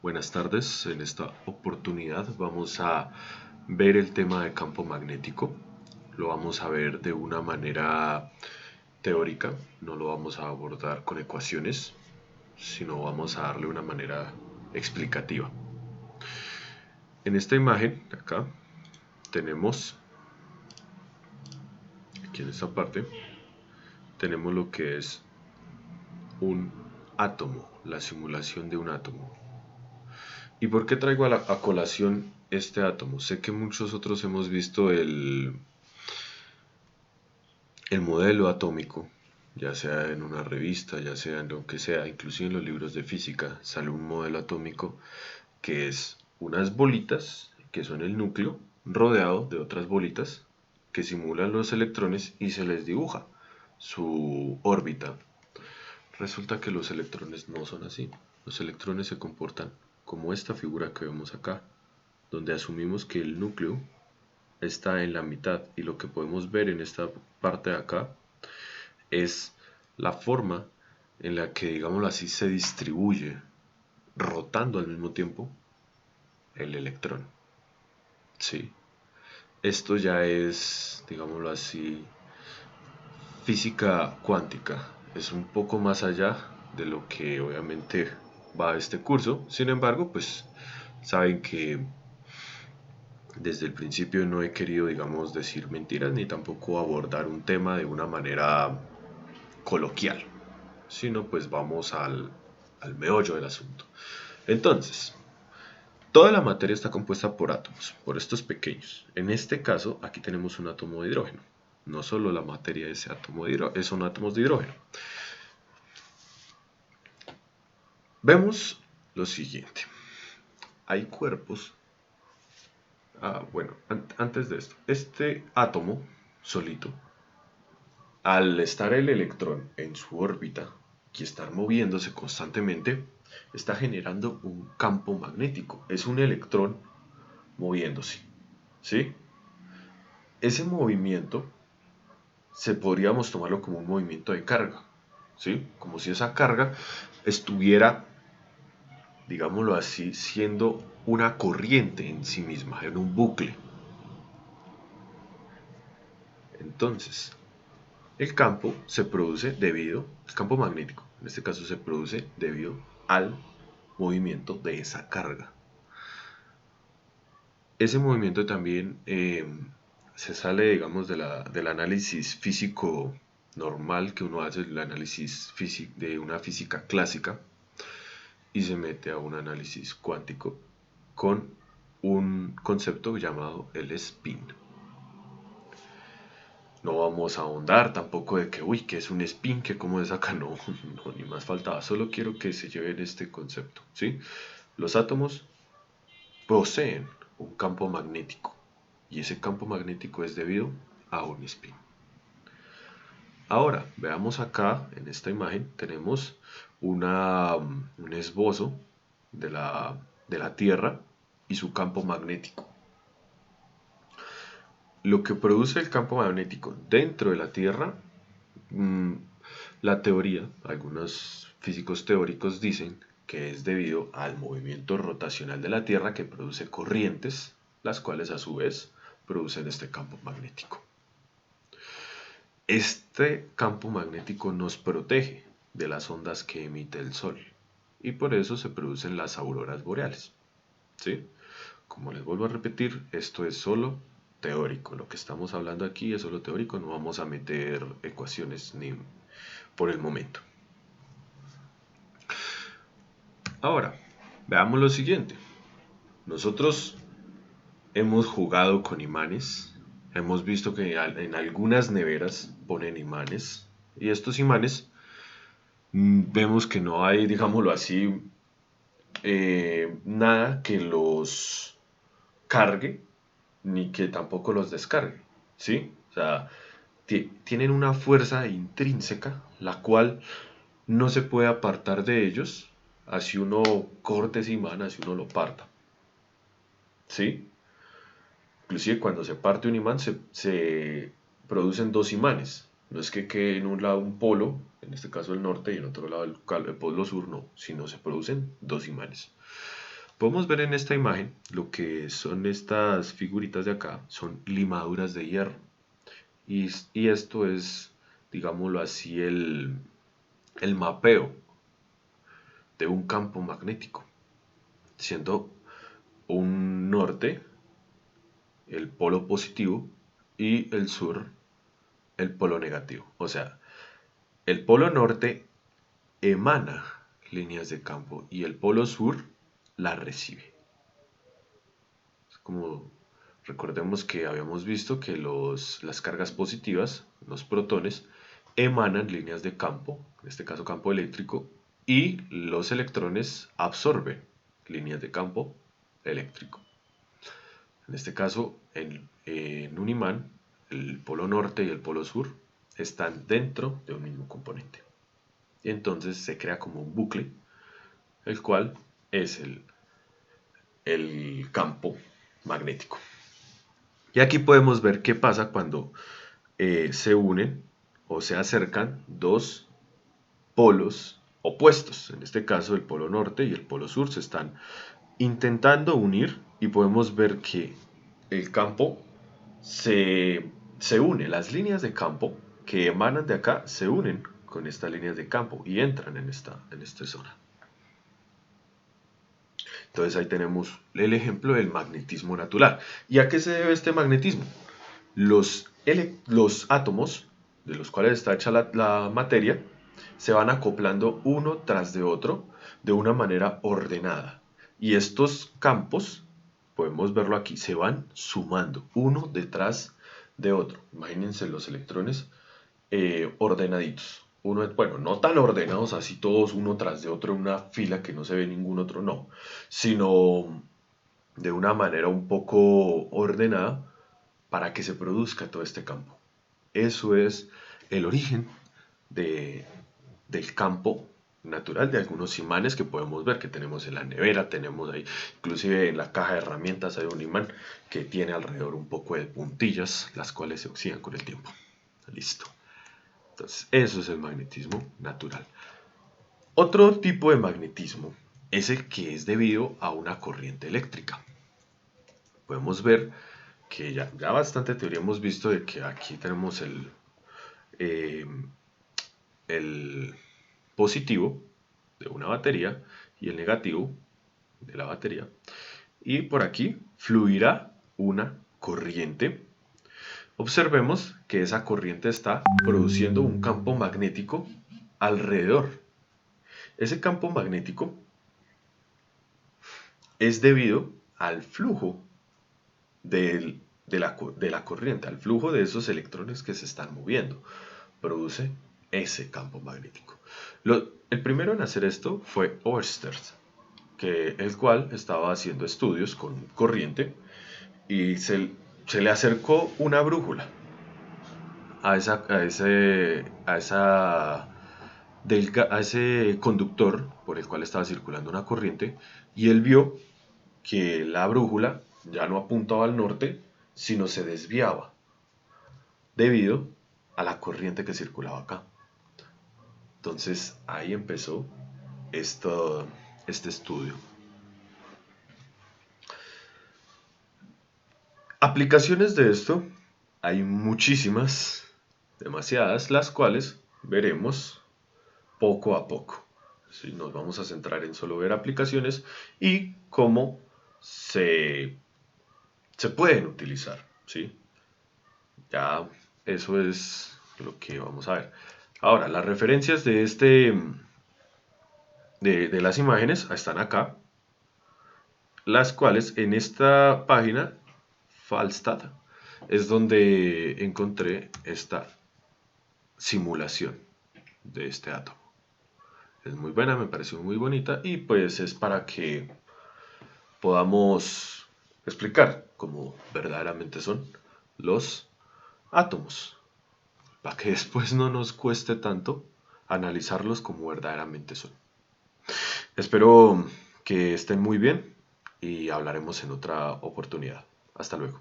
Buenas tardes, en esta oportunidad vamos a ver el tema de campo magnético. Lo vamos a ver de una manera teórica, no lo vamos a abordar con ecuaciones, sino vamos a darle una manera explicativa. En esta imagen, acá, tenemos, aquí en esta parte, tenemos lo que es un átomo, la simulación de un átomo. ¿Y por qué traigo a colación este átomo? Sé que muchos otros hemos visto el modelo atómico, ya sea en una revista, ya sea en lo que sea, inclusive en los libros de física, sale un modelo atómico que es unas bolitas, que son el núcleo, rodeado de otras bolitas que simulan los electrones y se les dibuja su órbita. Resulta que los electrones no son así. Los electrones se comportan como esta figura que vemos acá, donde asumimos que el núcleo está en la mitad y lo que podemos ver en esta parte de acá es la forma en la que, digámoslo así, se distribuye rotando al mismo tiempo el electrón. ¿Sí? Esto ya es, digámoslo así, física cuántica. Es un poco más allá de lo que obviamente va este curso. Sin embargo, pues saben que desde el principio no he querido, digamos, decir mentiras ni tampoco abordar un tema de una manera coloquial, sino pues vamos al meollo del asunto. Entonces, toda la materia está compuesta por átomos, por estos pequeños. En este caso, aquí tenemos un átomo de hidrógeno. No solo la materia es átomo de hidrógeno, son átomos de hidrógeno. Vemos lo siguiente. Hay cuerpos. Bueno, antes de esto, este átomo solito, al estar el electrón en su órbita y estar moviéndose constantemente, está generando un campo magnético. Es un electrón moviéndose, ¿sí? Ese movimiento podríamos tomarlo como un movimiento de carga, ¿sí? Como si esa carga estuviera, digámoslo así, siendo una corriente en sí misma, en un bucle. Entonces, el campo se produce el campo magnético, en este caso se produce debido al movimiento de esa carga. Ese movimiento también se sale, digamos, del análisis físico normal que uno hace, el análisis de una física clásica, y se mete a un análisis cuántico con un concepto llamado el spin. No vamos a ahondar tampoco de que, que es un spin, que cómo es acá, no, ni más faltaba, solo quiero que se lleven este concepto, ¿sí? Los átomos poseen un campo magnético y ese campo magnético es debido a un spin. Ahora, veamos acá en esta imagen, tenemos un esbozo de la Tierra y su campo magnético. Lo que produce el campo magnético dentro de la Tierra, la teoría, algunos físicos teóricos dicen que es debido al movimiento rotacional de la Tierra que produce corrientes, las cuales a su vez producen este campo magnético. Este campo magnético nos protege de las ondas que emite el Sol y por eso se producen las auroras boreales, ¿sí? Como les vuelvo a repetir, esto es solo teórico. Lo que estamos hablando aquí es solo teórico, no vamos a meter ecuaciones ni por el momento. Ahora, veamos lo siguiente. Nosotros hemos jugado con imanes, hemos visto que en algunas neveras ponen imanes y estos imanes vemos que no hay, digámoslo así, nada que los cargue ni que tampoco los descargue, ¿sí? O sea, tienen una fuerza intrínseca la cual no se puede apartar de ellos así uno corte ese imán, así uno lo parta, ¿sí? Inclusive cuando se parte un imán se producen dos imanes. No es que quede en un lado un polo, en este caso el norte, y en otro lado el polo sur, no, sino se producen dos imanes. Podemos ver en esta imagen lo que son estas figuritas de acá, son limaduras de hierro. Y esto es, digámoslo así, el mapeo de un campo magnético, siendo un norte el polo positivo y el sur el polo negativo. O sea, el polo norte emana líneas de campo y el polo sur las recibe. Es como recordemos que habíamos visto que las cargas positivas, los protones, emanan líneas de campo, en este caso campo eléctrico, y los electrones absorben líneas de campo eléctrico. En este caso, en un imán, el polo norte y el polo sur están dentro de un mismo componente. Y entonces se crea como un bucle, el cual es el campo magnético. Y aquí podemos ver qué pasa cuando se unen o se acercan dos polos opuestos. En este caso, el polo norte y el polo sur se están intentando unir y podemos ver que el campo se une. Las líneas de campo que emanan de acá se unen con estas líneas de campo y entran en esta zona. Entonces ahí tenemos el ejemplo del magnetismo natural. ¿Y a qué se debe este magnetismo? Los átomos de los cuales está hecha la materia se van acoplando uno tras de otro de una manera ordenada. Y estos campos, podemos verlo aquí, se van sumando uno detrás de otro. Imagínense los electrones ordenaditos. Bueno, no tan ordenados así todos uno tras de otro en una fila que no se ve ningún otro, no, sino de una manera un poco ordenada para que se produzca todo este campo. Eso es el origen del campo natural de algunos imanes que podemos ver, que tenemos en la nevera, tenemos ahí, inclusive en la caja de herramientas hay un imán que tiene alrededor un poco de puntillas, las cuales se oxidan con el tiempo. Listo. Entonces, eso es el magnetismo natural. Otro tipo de magnetismo es el que es debido a una corriente eléctrica. Podemos ver que ya bastante teoría hemos visto de que aquí tenemos el positivo de una batería y el negativo de la batería. Y por aquí fluirá una corriente. Observemos que esa corriente está produciendo un campo magnético alrededor. Ese campo magnético es debido al flujo de la corriente, al flujo de esos electrones que se están moviendo. Produce ese campo magnético. El primero en hacer esto fue Ørsted, el cual estaba haciendo estudios con corriente y se le acercó una brújula a ese conductor por el cual estaba circulando una corriente, y él vio que la brújula ya no apuntaba al norte, sino se desviaba debido a la corriente que circulaba acá. Entonces ahí empezó este estudio. Aplicaciones de esto hay muchísimas, demasiadas, las cuales veremos poco a poco. ¿Sí? Nos vamos a centrar en solo ver aplicaciones y cómo se pueden utilizar. ¿Sí? Ya eso es lo que vamos a ver. Ahora, las referencias de las imágenes están acá, las cuales en esta página Falstad es donde encontré esta simulación de este átomo. Es muy buena, me pareció muy bonita y pues es para que podamos explicar cómo verdaderamente son los átomos, para que después no nos cueste tanto analizarlos como verdaderamente son. Espero que estén muy bien y hablaremos en otra oportunidad. Hasta luego.